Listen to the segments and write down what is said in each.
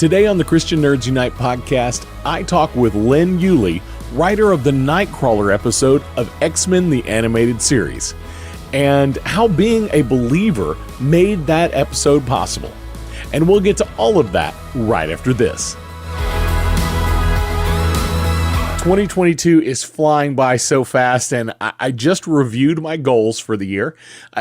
Today on the Christian Nerds Unite podcast, I talk with Lynn Yulee, writer of the Nightcrawler episode of X-Men the Animated Series, and how being a believer made that episode possible. And we'll get to all of that right after this. 2022 is flying by so fast, and I just reviewed my goals for the year.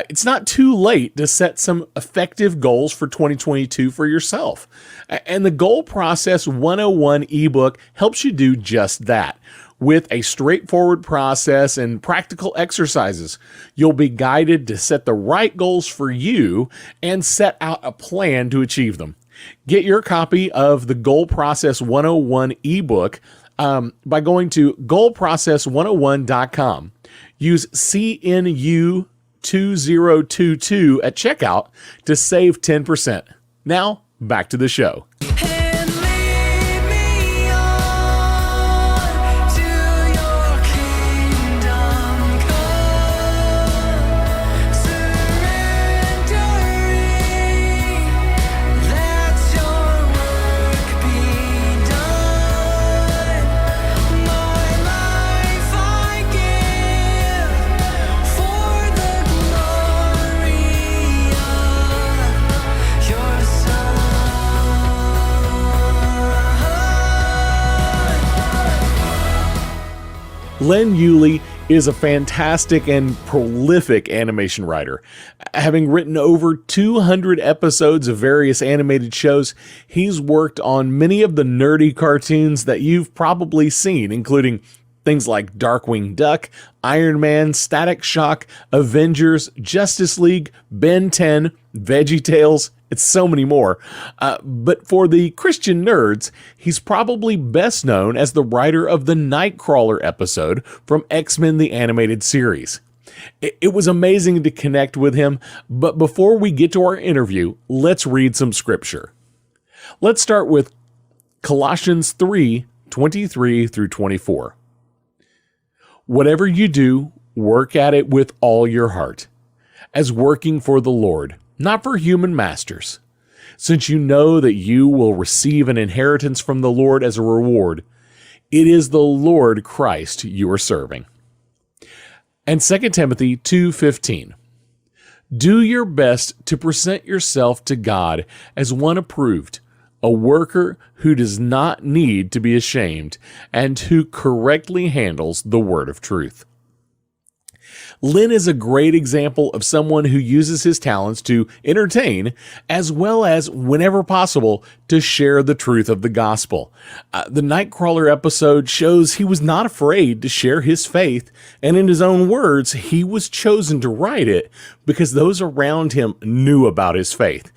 It's not too late to set some effective goals for 2022 for yourself. And the Goal Process 101 ebook helps you do just that. With a straightforward process and practical exercises, you'll be guided to set the right goals for you and set out a plan to achieve them. Get your copy of the Goal Process 101 ebook by going to goalprocess101.com. Use CNU2022 at checkout to save 10%. Now, back to the show. Lynn Yulee is a fantastic and prolific animation writer. Having written over 200 episodes of various animated shows, he's worked on many of the nerdy cartoons that you've probably seen, including things like Darkwing Duck, Iron Man, Static Shock, Avengers, Justice League, Ben 10, VeggieTales. It's so many more. But for the Christian nerds, he's probably best known as the writer of the Nightcrawler episode from X-Men the Animated Series. It was amazing to connect with him, but before we get to our interview, let's read some scripture. Let's start with Colossians 3:23 through 24. Whatever you do, work at it with all your heart, as working for the Lord, not for human masters, since you know that you will receive an inheritance from the Lord as a reward. It is the Lord Christ you are serving. And 2 Timothy 2:15. Do your best to present yourself to God as one approved, a worker who does not need to be ashamed and who correctly handles the word of truth. Lynn is a great example of someone who uses his talents to entertain, as well as, whenever possible, to share the truth of the gospel. The Nightcrawler episode shows he was not afraid to share his faith, and in his own words, he was chosen to write it because those around him knew about his faith.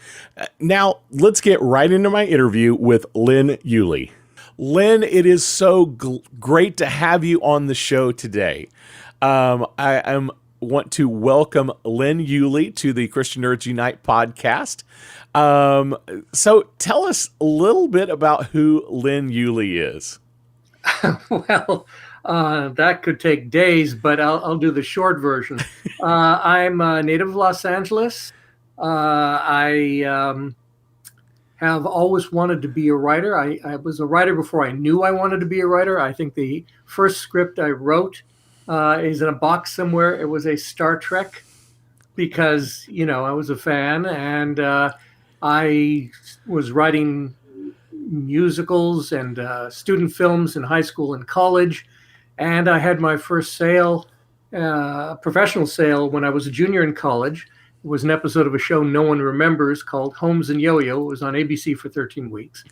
Now, let's get right into my interview with Lynn Yulee. Lynn, it is so great to have you on the show today. I want to welcome Lynn Yulee to the Christian Nerds Unite podcast. So tell us a little bit about who Lynn Yulee is. Well, that could take days, but I'll do the short version. I'm a native of Los Angeles. I have always wanted to be a writer. I was a writer before I knew I wanted to be a writer. I think the first script I wrote is in a box somewhere. It was a Star Trek because, I was a fan, and I was writing musicals and student films in high school and college. And I had my first sale, professional sale, when I was a junior in college. It was an episode of a show no one remembers called Holmes and Yo-Yo. It was on ABC for 13 weeks.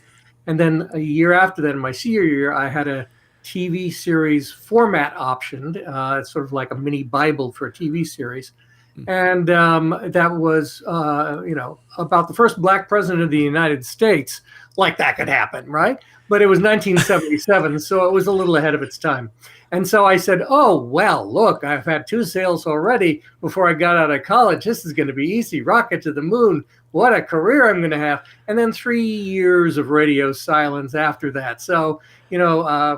And then a year after that, in my senior year, I had a TV series format optioned. It's sort of like a mini Bible for a TV series. And that was, about the first black president of the United States. Like that could happen, right? But it was 1977, so it was a little ahead of its time. And so I said, oh, well, look, I've had 2 sales already before I got out of college. This is going to be easy. Rocket to the moon. What a career I'm going to have. And then 3 years of radio silence after that. So,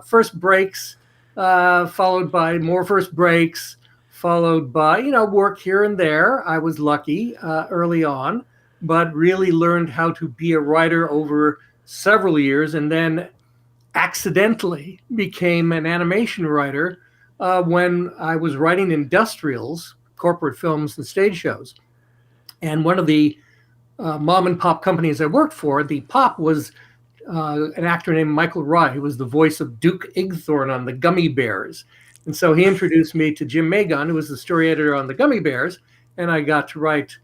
first breaks, followed by more first breaks, followed by, work here and there. I was lucky early on, but really learned how to be a writer over several years, and then accidentally became an animation writer when I was writing industrials, corporate films, and stage shows. And one of the mom and pop companies I worked for, the pop was an actor named Michael Rye, who was the voice of Duke Igthorn on the Gummy Bears. And so he introduced me to Jim Magon, who was the story editor on the Gummy Bears, and I got to write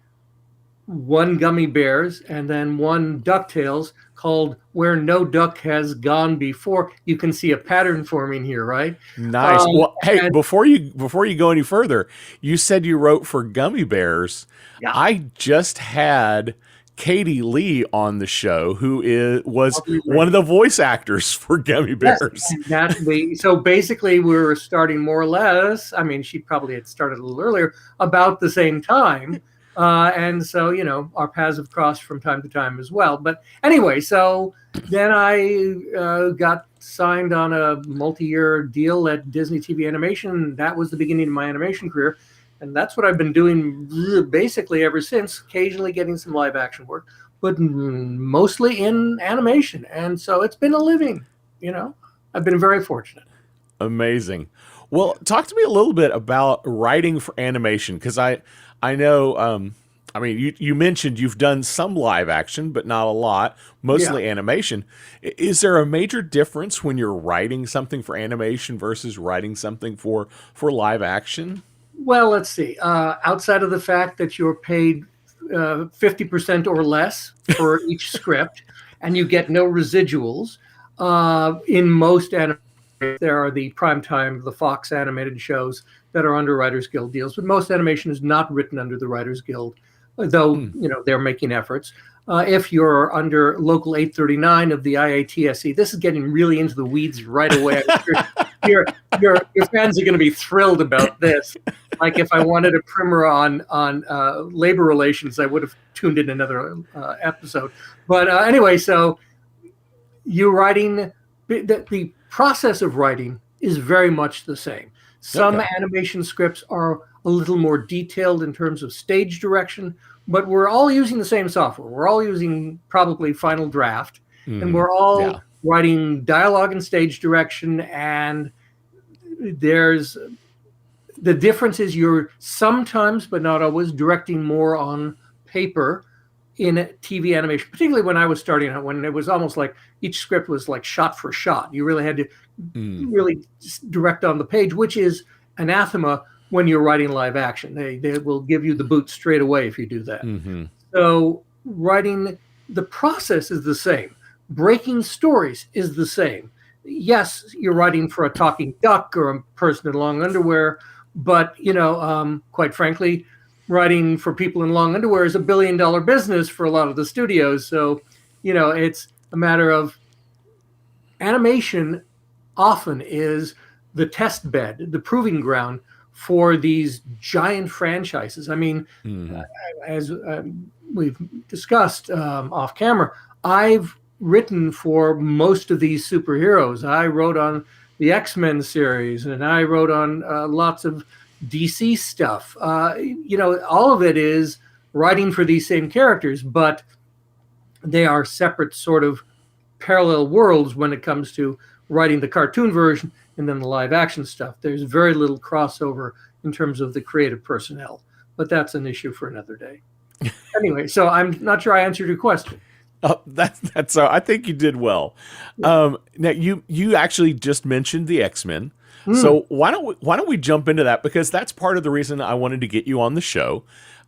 one Gummy Bears and then one DuckTales called Where No Duck Has Gone Before. You can see a pattern forming here, right? Nice. Well, hey, before you go any further, you said you wrote for Gummy Bears. Yeah. I just had Katie Lee on the show, who was one of the voice actors for Gummy Bears. Yes, so basically we were starting more or less, I mean, she probably had started a little earlier, about the same time. And so, our paths have crossed from time to time as well. But anyway, so then I got signed on a multi-year deal at Disney TV Animation. That was the beginning of my animation career. And that's what I've been doing basically ever since, occasionally getting some live action work, but mostly in animation. And so it's been a living, I've been very fortunate. Amazing. Well, talk to me a little bit about writing for animation, because I know, you mentioned you've done some live action, but not a lot, mostly animation. Is there a major difference when you're writing something for animation versus writing something for live action? Well, let's see. Outside of the fact that you're paid 50% or less for each script, and you get no residuals, in most animation, there are the primetime, the Fox animated shows that are under Writers Guild deals, but most animation is not written under the Writers Guild, though they're making efforts. If you're under Local 839 of the IATSE, this is getting really into the weeds right away. Your fans are going to be thrilled about this. Like if I wanted a primer on labor relations, I would have tuned in another episode. But anyway, so you're writing, the process of writing is very much the same. Some animation scripts are a little more detailed in terms of stage direction, but we're all using the same software. We're all using probably Final Draft, and we're all writing dialogue and stage direction. And there's the difference is you're sometimes, but not always, directing more on paper in TV animation, particularly when I was starting out, when it was almost like each script was like shot for shot. You really had to really direct on the page, which is anathema when you're writing live action. They will give you the boot straight away if you do that. So writing, the process is the same. Breaking stories is the same. Yes, you're writing for a talking duck or a person in long underwear, but quite frankly, writing for people in long underwear is $1 billion business for a lot of the studios. So, it's a matter of animation often is the test bed, the proving ground for these giant franchises. I mean, as we've discussed off camera, I've written for most of these superheroes. I wrote on the X-Men series, and I wrote on lots of DC stuff. All of it is writing for these same characters, but they are separate sort of parallel worlds when it comes to writing the cartoon version and then the live action stuff. There's very little crossover in terms of the creative personnel, but that's an issue for another day. Anyway, so I'm not sure I answered your question. That's I think you did well. Now you actually just mentioned the X-Men. So why don't we jump into that, because that's part of the reason I wanted to get you on the show.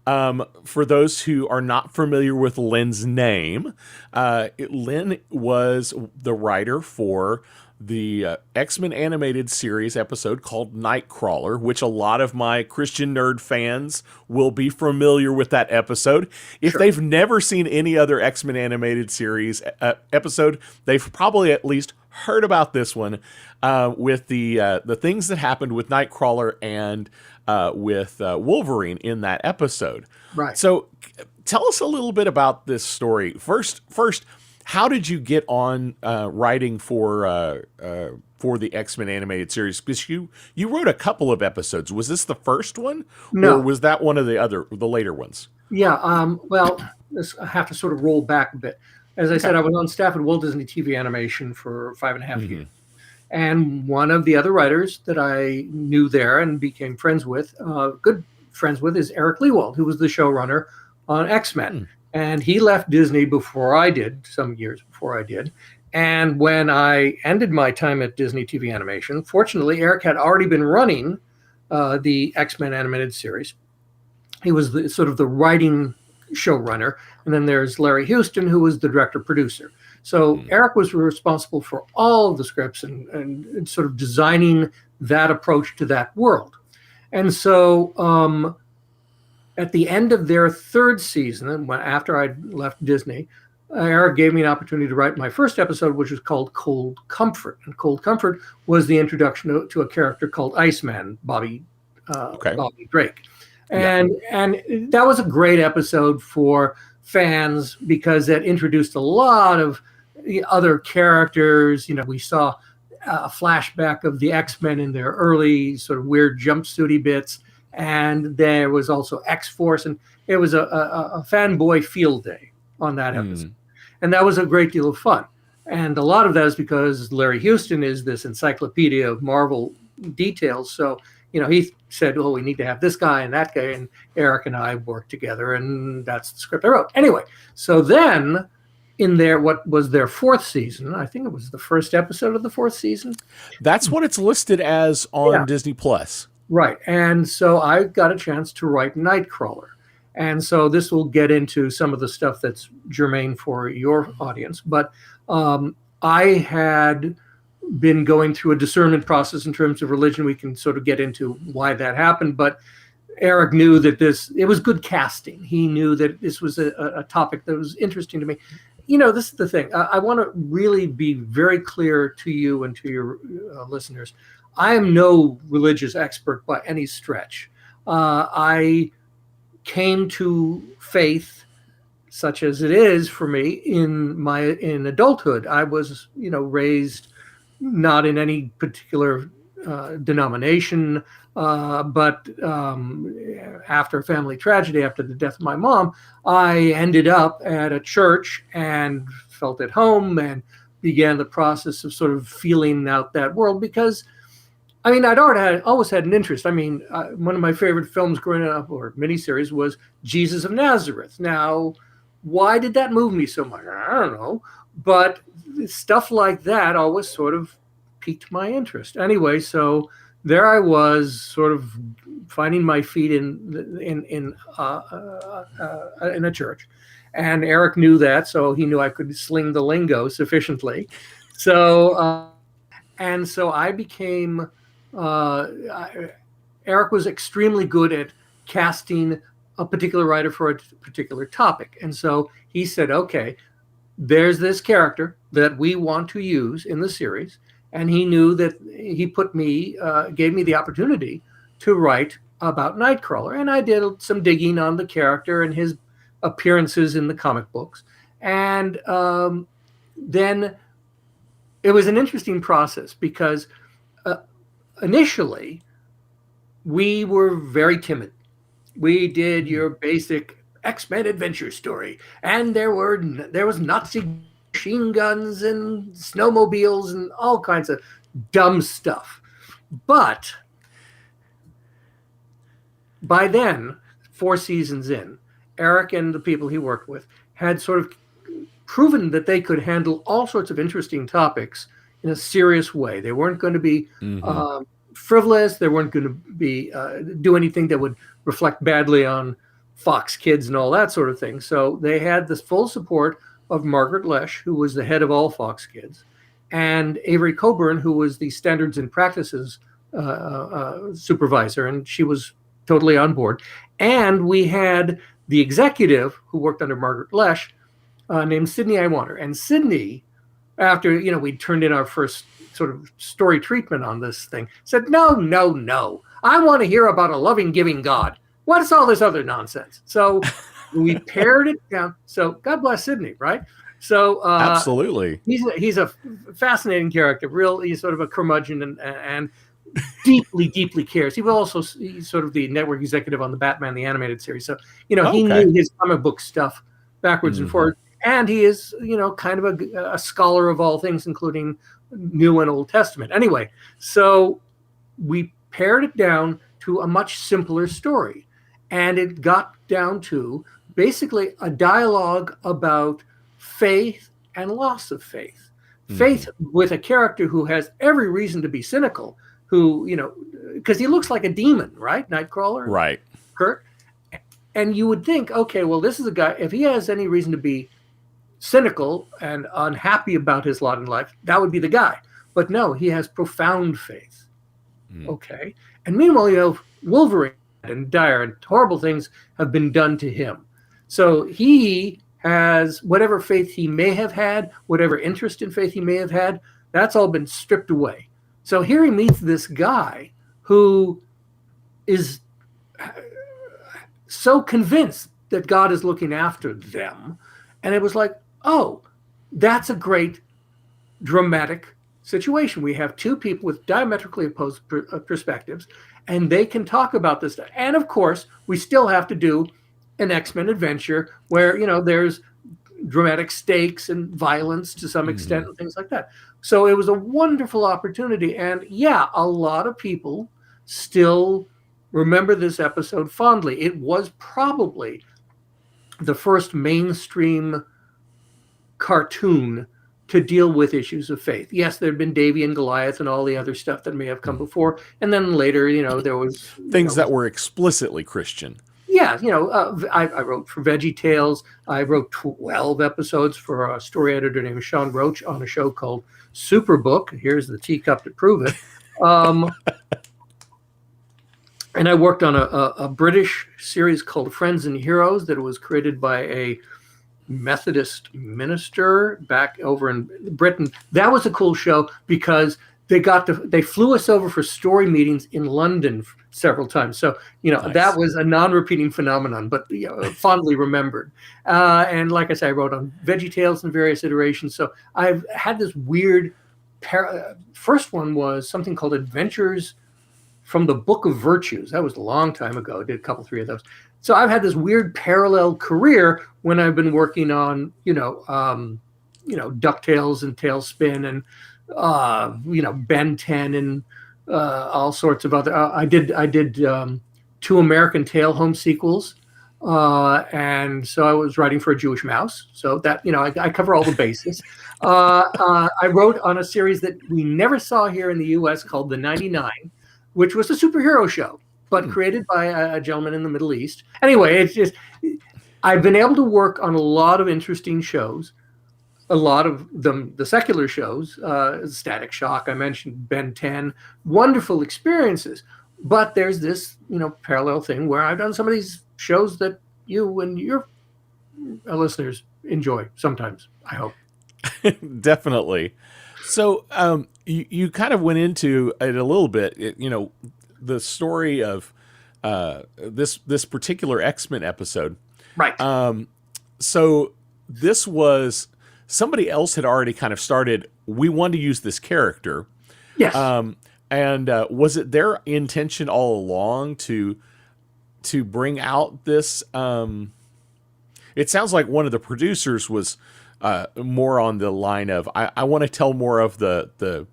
For those who are not familiar with Lynn's name, Lynn was the writer for the X-Men animated series episode called Nightcrawler, which a lot of my Christian nerd fans will be familiar with that episode. If they've never seen any other X-Men animated series episode, they've probably at least heard about this one with the things that happened with Nightcrawler and with Wolverine in that episode. Right. So tell us a little bit about this story. First, how did you get on writing for the X-Men animated series? Because you wrote a couple of episodes. Was this the first one? No. Or was that one of the later ones? Yeah. Well, I have to sort of roll back a bit. As I Okay. said, I was on staff at Walt Disney TV Animation for 5.5 years. And one of the other writers that I knew there and became friends with, good friends with, is Eric Lewald, who was the showrunner on X-Men. And he left Disney before I did, some years before I did. And when I ended my time at Disney TV Animation, fortunately, Eric had already been running the X-Men animated series. He was sort of the writing showrunner. And then there's Larry Houston, who was the director producer. So Eric was responsible for all of the scripts and sort of designing that approach to that world. And so at the end of their third season, after I'd left Disney, Eric gave me an opportunity to write my first episode, which was called Cold Comfort. And Cold Comfort was the introduction to a character called Iceman, Bobby Drake. And that was a great episode for fans because it introduced a lot of other characters. We saw a flashback of the X-Men in their early sort of weird jumpsuity bits. And there was also X-Force. And it was a fanboy field day on that episode. And that was a great deal of fun. And a lot of that is because Larry Houston is this encyclopedia of Marvel details. So, he said, well, we need to have this guy and that guy. And Eric and I worked together, and that's the script I wrote. Anyway, so then in what was their fourth season, I think it was the first episode of the fourth season. That's what it's listed as on Disney Plus. Right. And so I got a chance to write Nightcrawler. And so this will get into some of the stuff that's germane for your audience. But I had been going through a discernment process in terms of religion. We can sort of get into why that happened. But Eric knew that it was good casting. He knew that this was a topic that was interesting to me. This is the thing. I want to really be very clear to you and to your listeners. I am no religious expert by any stretch. I came to faith, such as it is for me, in adulthood. I was, raised not in any particular denomination, but after a family tragedy, after the death of my mom, I ended up at a church and felt at home and began the process of sort of feeling out that world because, I'd always had an interest. One of my favorite films growing up, or miniseries, was Jesus of Nazareth. Now, why did that move me so much? I don't know. But stuff like that always sort of piqued my interest. Anyway, so there I was, sort of finding my feet in a church, and Eric knew that, so he knew I could sling the lingo sufficiently. So, and so I became. Eric was extremely good at casting a particular writer for a particular topic, and so he said, "Okay, there's this character that we want to use in the series." And he knew that he gave me the opportunity to write about Nightcrawler. And I did some digging on the character and his appearances in the comic books. And then it was an interesting process because initially we were very timid. We did your basic X-Men adventure story. And there was Nazi machine guns and snowmobiles and all kinds of dumb stuff. But by then, 4 seasons in, Eric and the people he worked with had sort of proven that they could handle all sorts of interesting topics in a serious way. They weren't going to be frivolous. They weren't going to be do anything that would reflect badly on Fox Kids and all that sort of thing. So they had this full support of Margaret Lesh, who was the head of all Fox Kids, and Avery Coburn, who was the standards and practices supervisor, and she was totally on board. And we had the executive who worked under Margaret Lesh, named Sydney Iwander. And Sydney, after we turned in our first sort of story treatment on this thing, said, no, I want to hear about a loving, giving God. What's all this other nonsense? So we pared it down. So God bless Sydney, right? So absolutely, he's a fascinating character. He's sort of a curmudgeon and deeply, deeply cares. He's sort of the network executive on the Batman the Animated Series. So he knew his comic book stuff backwards and forwards. And he is, kind of a scholar of all things, including New and Old Testament. Anyway, so we pared it down to a much simpler story. And it got down to basically a dialogue about faith and loss of faith. Faith with a character who has every reason to be cynical, who, because he looks like a demon, right? Nightcrawler. Right. Kurt. And you would think, okay, well, this is a guy, if he has any reason to be cynical and unhappy about his lot in life, that would be the guy. But no, he has profound faith. Okay. And meanwhile, you have Wolverine and dire and horrible things have been done to him. So he has whatever faith he may have had, whatever interest in faith he may have had, that's all been stripped away. So here he meets this guy who is so convinced that God is looking after them. And it was like, oh, that's a great dramatic situation. We have two people with diametrically opposed perspectives, and they can talk about this. And of course, we still have to do an X-Men adventure where, there's dramatic stakes and violence to some extent and things like that. So it was a wonderful opportunity. And yeah, a lot of people still remember this episode fondly. It was probably the first mainstream cartoon to deal with issues of faith. Yes, there had been Davy and Goliath and all the other stuff that may have come before. And then later, there was... Things that were explicitly Christian. Yeah, I wrote for Veggie Tales. I wrote 12 episodes for a story editor named Sean Roach on a show called Superbook. Here's the teacup to prove it. And I worked on a British series called Friends and Heroes that was created by a Methodist minister back over in Britain. That was a cool show because they flew us over for story meetings in London several times. So, nice. That was a non-repeating phenomenon, but fondly remembered. And like I said, I wrote on Veggie Tales in various iterations. So I've had this weird, first one was something called Adventures from the Book of Virtues. That was a long time ago. I did a couple, 3 of those. So I've had this weird parallel career when I've been working on, DuckTales and Tailspin and, Ben 10 and all sorts of other. I did 2 American Tail home sequels, and so I was writing for a Jewish mouse. So that I cover all the bases. I wrote on a series that we never saw here in the U.S. called The 99, which was a superhero show, but created by a gentleman in the Middle East. Anyway, it's just I've been able to work on a lot of interesting shows. A lot of them, the secular shows, Static Shock, I mentioned Ben 10, wonderful experiences. But there's this, parallel thing where I've done some of these shows that you and your listeners enjoy sometimes, I hope. Definitely. So you kind of went into it a little bit, the story of this particular X-Men episode. Right. So this was... Somebody else had already kind of started, we want to use this character. Yes. And was it their intention all along to bring out this? It sounds like one of the producers was more on the line of, I want to tell more of the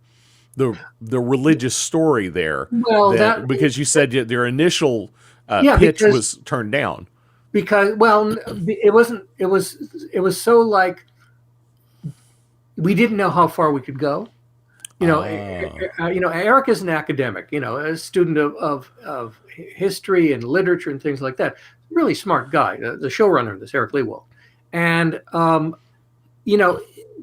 religious story there. Well, because you said their initial pitch was turned down. Because, it wasn't, it was so like, we didn't know how far we could go. Eric is an academic, a student of history and literature and things like that. Really smart guy, the showrunner of this, Eric Lewald. And,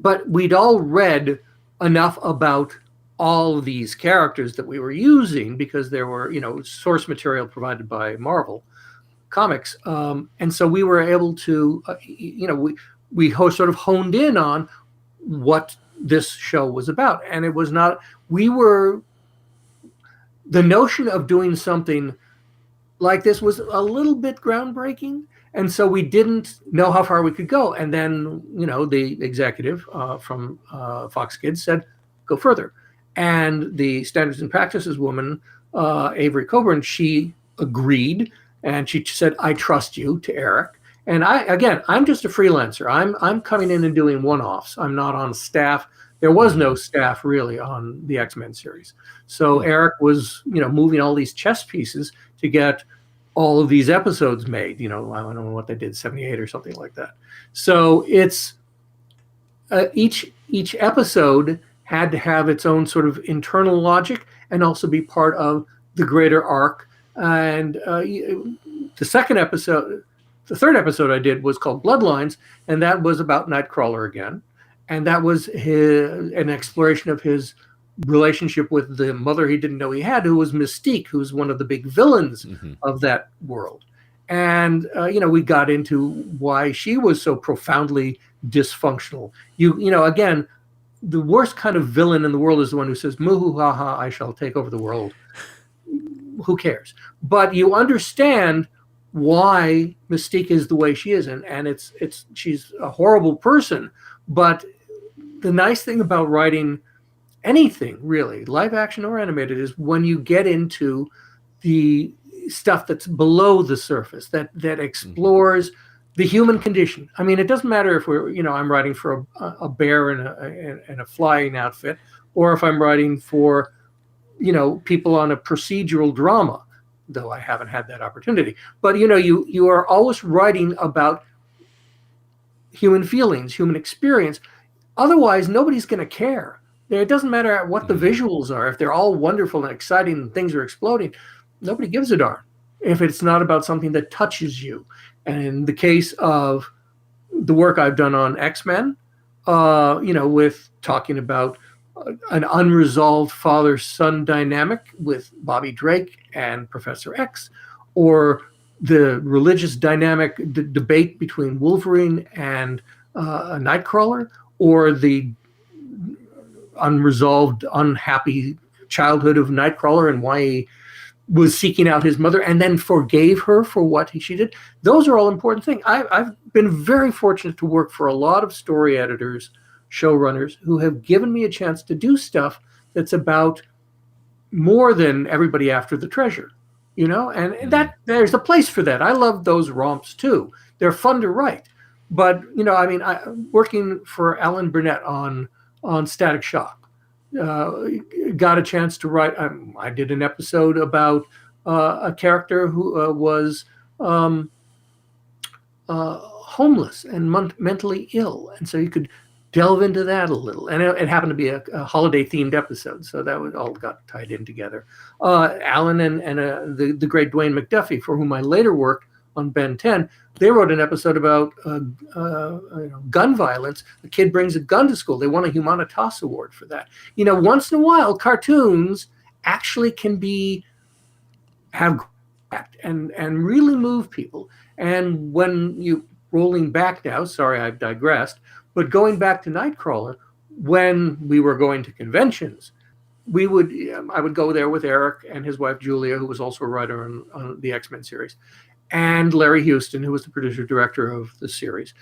but we'd all read enough about all of these characters that we were using because there were, source material provided by Marvel Comics. And so we were able to, we sort of honed in on what this show was about. And it was not, the notion of doing something like this was a little bit groundbreaking. And so we didn't know how far we could go. And then, the executive from Fox Kids said, go further. And the standards and practices woman, Avery Coburn, she agreed. And she said, I trust you, to Eric. And I'm just a freelancer. I'm coming in and doing one-offs. I'm not on staff. There was no staff really on the X-Men series. So Eric was, moving all these chess pieces to get all of these episodes made. I don't know what they did, 78 or something like that. So it's each episode had to have its own sort of internal logic and also be part of the greater arc. And the third episode I did was called Bloodlines, and that was about Nightcrawler again. And that was an exploration of his relationship with the mother he didn't know he had, who was Mystique, who's one of the big villains of that world. And, we got into why she was so profoundly dysfunctional. Again, the worst kind of villain in the world is the one who says, "Moo ha ha, I shall take over the world." Who cares? But you understand why Mystique is the way she is, and she's a horrible person. But the nice thing about writing anything really, live action or animated, is when you get into the stuff that's below the surface, that explores the human condition. I mean, it doesn't matter if I'm writing for a bear in a flying outfit, or if I'm writing for, people on a procedural drama, though I haven't had that opportunity. But, you are always writing about human feelings, human experience. Otherwise, nobody's going to care. It doesn't matter what the visuals are. If they're all wonderful and exciting and things are exploding, nobody gives a darn if it's not about something that touches you. And in the case of the work I've done on X-Men, with talking about an unresolved father-son dynamic with Bobby Drake and Professor X, or the religious dynamic debate between Wolverine and a Nightcrawler, or the unresolved, unhappy childhood of Nightcrawler and why he was seeking out his mother and then forgave her for what she did. Those are all important things. I've been very fortunate to work for a lot of story editors, showrunners, who have given me a chance to do stuff that's about more than everybody after the treasure, and that there's a place for that. I love those romps too. They're fun to write. But, working for Alan Burnett on Static Shock, got a chance to write. I did an episode about a character who was homeless and mentally ill, and so you could delve into that a little. And it happened to be a holiday-themed episode, so that all got tied in together. Alan and the great Dwayne McDuffie, for whom I later worked on Ben 10, they wrote an episode about gun violence. A kid brings a gun to school. They won a Humanitas Award for that. Once in a while, cartoons actually can have and really move people. And when you rolling back now, sorry, I've digressed, but going back to Nightcrawler, when we were going to conventions, I would go there with Eric and his wife Julia, who was also a writer on the X-Men series, and Larry Houston, who was the producer-director of the series.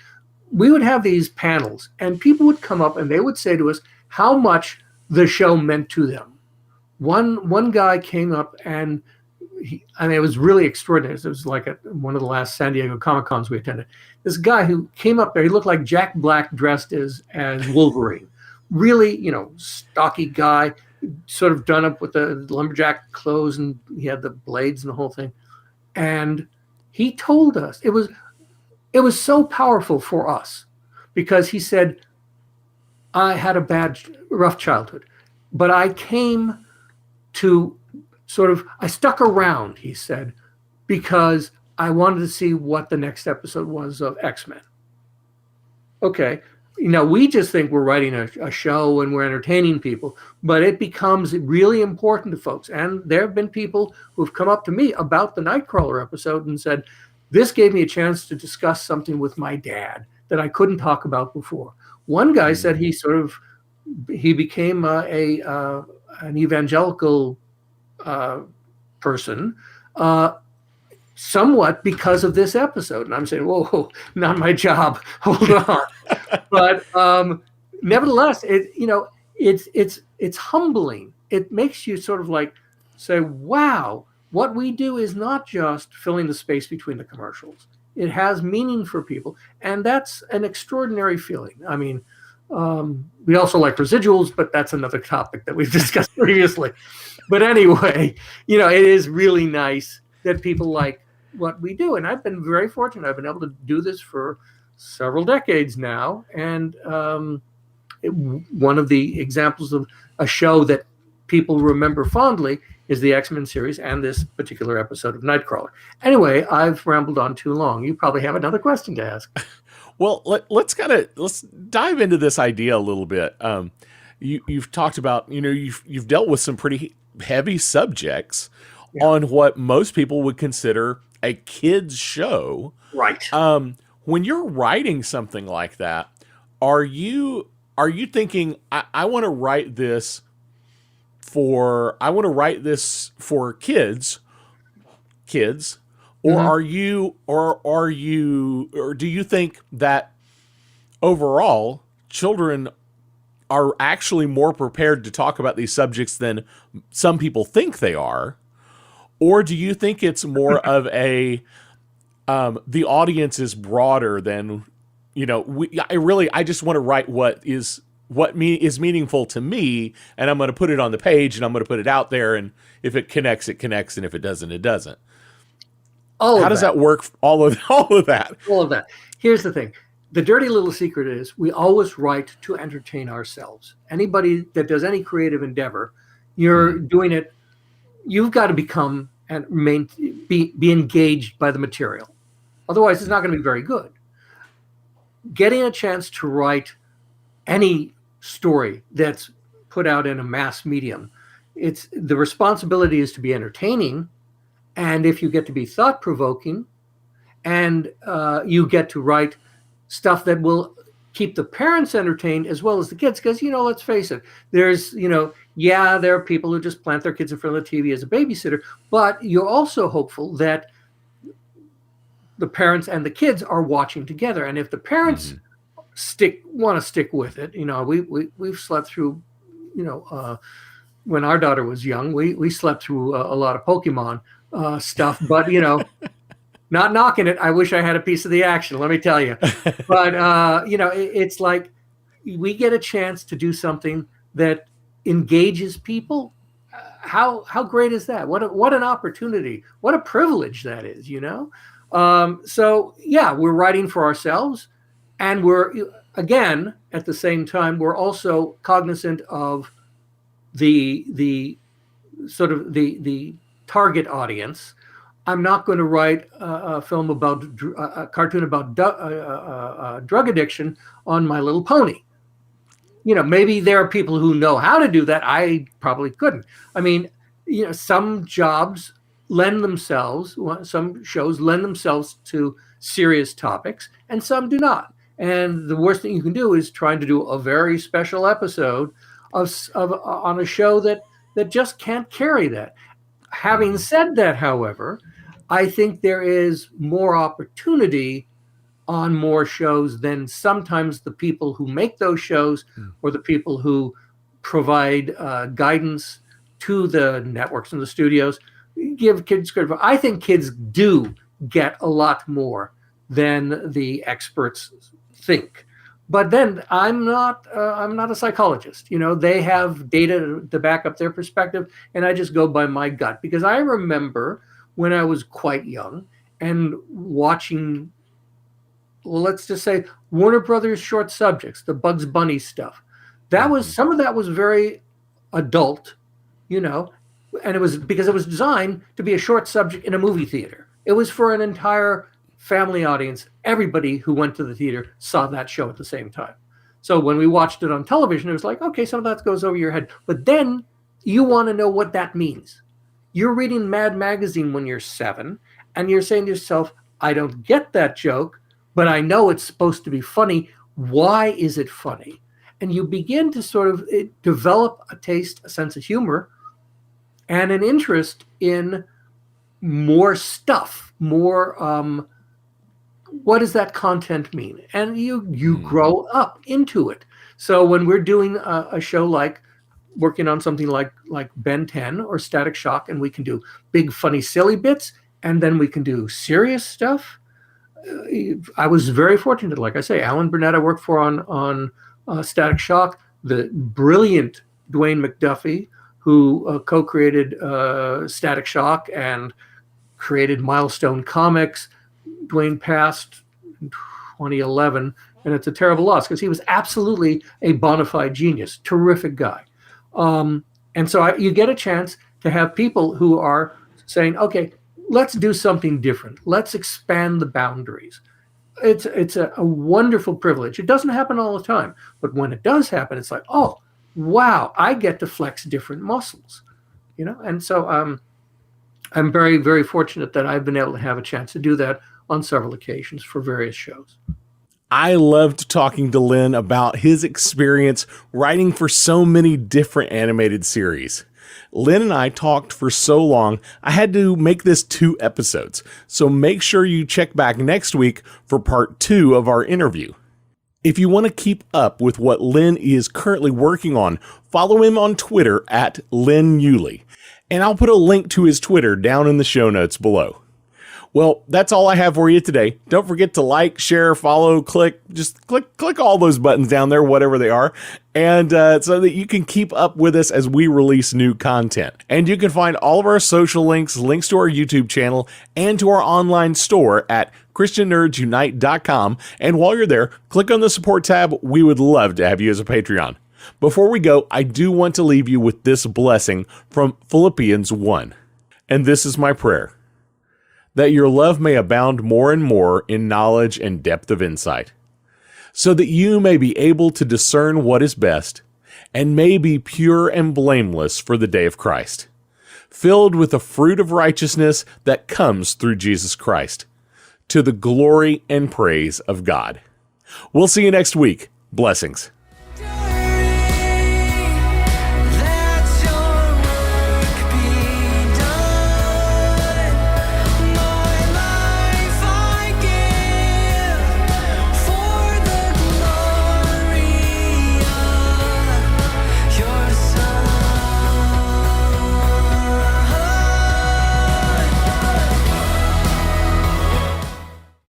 We would have these panels, and people would come up and they would say to us how much the show meant to them. One guy came up and it was really extraordinary. It was like one of the last San Diego Comic-Cons we attended. This guy who came up there, he looked like Jack Black dressed as Wolverine. Really, stocky guy, sort of done up with the lumberjack clothes, and he had the blades and the whole thing. And he told us it was so powerful for us because he said, I had a rough childhood, but I came to I stuck around, he said, because I wanted to see what the next episode was of X-Men. Okay. We just think we're writing a show and we're entertaining people, but it becomes really important to folks. And there have been people who've come up to me about the Nightcrawler episode and said, this gave me a chance to discuss something with my dad that I couldn't talk about before. One guy said he became an evangelical person somewhat because of this episode. And I'm saying, whoa, not my job. Hold on. But nevertheless, it's humbling. It makes you sort of like say, wow, what we do is not just filling the space between the commercials. It has meaning for people, and that's an extraordinary feeling. I mean, we also like residuals, but that's another topic that we've discussed previously. But anyway, it is really nice that people like what we do, and I've been very fortunate. I've been able to do this for several decades now, and one of the examples of a show that people remember fondly is the X-Men series and this particular episode of Nightcrawler. Anyway, I've rambled on too long. You probably have another question to ask. Well, let's dive into this idea a little bit. You've talked about, you've dealt with some pretty heavy subjects on what most people would consider a kids show. Right. When you're writing something like that, are you thinking, I want to write this for kids, or or do you think that overall children are actually more prepared to talk about these subjects than some people think they are? Or do you think it's more of a, the audience is broader than, I just want to write what is meaningful to me, and I'm going to put it on the page, and I'm going to put it out there, and if it connects, it connects, and if it doesn't, it doesn't. How does that work? All of that. All of that. Here's the thing. The dirty little secret is we always write to entertain ourselves. Anybody that does any creative endeavor, you're doing it. You've got to become and be engaged by the material. Otherwise, it's not going to be very good. Getting a chance to write any story that's put out in a mass medium, it's the responsibility is to be entertaining, and if you get to be thought-provoking, and you get to write stuff that will keep the parents entertained as well as the kids, because let's face it, there's there are people who just plant their kids in front of the TV as a babysitter, but you're also hopeful that the parents and the kids are watching together, and if the parents want to stick with it, we've slept through, when our daughter was young, we slept through a lot of Pokemon stuff, but not knocking it. I wish I had a piece of the action, let me tell you. But it's like we get a chance to do something that engages people. How great is that? What an opportunity! What a privilege that is, So we're writing for ourselves, and we're again at the same time we're also cognizant of the sort of the target audience. I'm not going to write a film about a cartoon about drug addiction on My Little Pony. Maybe there are people who know how to do that. I probably couldn't. I mean, some jobs lend themselves, some shows lend themselves to serious topics, and some do not. And the worst thing you can do is trying to do a very special episode on a show that just can't carry that. Having said that, however, I think there is more opportunity on more shows than sometimes the people who make those shows or the people who provide guidance to the networks and the studios give kids credit. I think kids do get a lot more than the experts think. But then I'm not a psychologist. They have data to back up their perspective, and I just go by my gut, because I remember when I was quite young and watching, well, let's just say Warner Brothers short subjects, the Bugs Bunny stuff. Some of that was very adult, and it was because it was designed to be a short subject in a movie theater. It was for an entire family audience. Everybody who went to the theater saw that show at the same time. So when we watched it on television, it was like, okay, some of that goes over your head. But then you want to know what that means. You're reading Mad Magazine when you're 7, and you're saying to yourself, I don't get that joke, but I know it's supposed to be funny. Why is it funny? And you begin to sort of develop a taste, a sense of humor, and an interest in more stuff, more what does that content mean? And you grow up into it. So when we're doing a show like working on something like Ben 10 or Static Shock, and we can do big, funny, silly bits, and then we can do serious stuff, I was very fortunate. Like I say, Alan Burnett I worked for on Static Shock, the brilliant Dwayne McDuffie, who co-created Static Shock and created Milestone Comics. Dwayne passed in 2011, and it's a terrible loss because he was absolutely a bona fide genius, terrific guy. And so you get a chance to have people who are saying, okay, let's do something different. Let's expand the boundaries. It's a wonderful privilege. It doesn't happen all the time, but when it does happen, it's like, oh, wow, I get to flex different muscles, And so I'm very, very fortunate that I've been able to have a chance to do that on several occasions for various shows. I loved talking to Len about his experience writing for so many different animated series. Len and I talked for so long, I had to make this 2 episodes, so make sure you check back next week for part 2 of our interview. If you want to keep up with what Len is currently working on, follow him on Twitter at Len Yulee, and I'll put a link to his Twitter down in the show notes below. Well, that's all I have for you today. Don't forget to like, share, follow, click all those buttons down there, whatever they are, and so that you can keep up with us as we release new content. And you can find all of our social links to our YouTube channel, and to our online store at ChristianNerdsUnite.com. And while you're there, click on the support tab. We would love to have you as a Patreon. Before we go, I do want to leave you with this blessing from Philippians 1. And this is my prayer: that your love may abound more and more in knowledge and depth of insight, so that you may be able to discern what is best, and may be pure and blameless for the day of Christ, filled with the fruit of righteousness that comes through Jesus Christ, to the glory and praise of God. We'll see you next week. Blessings.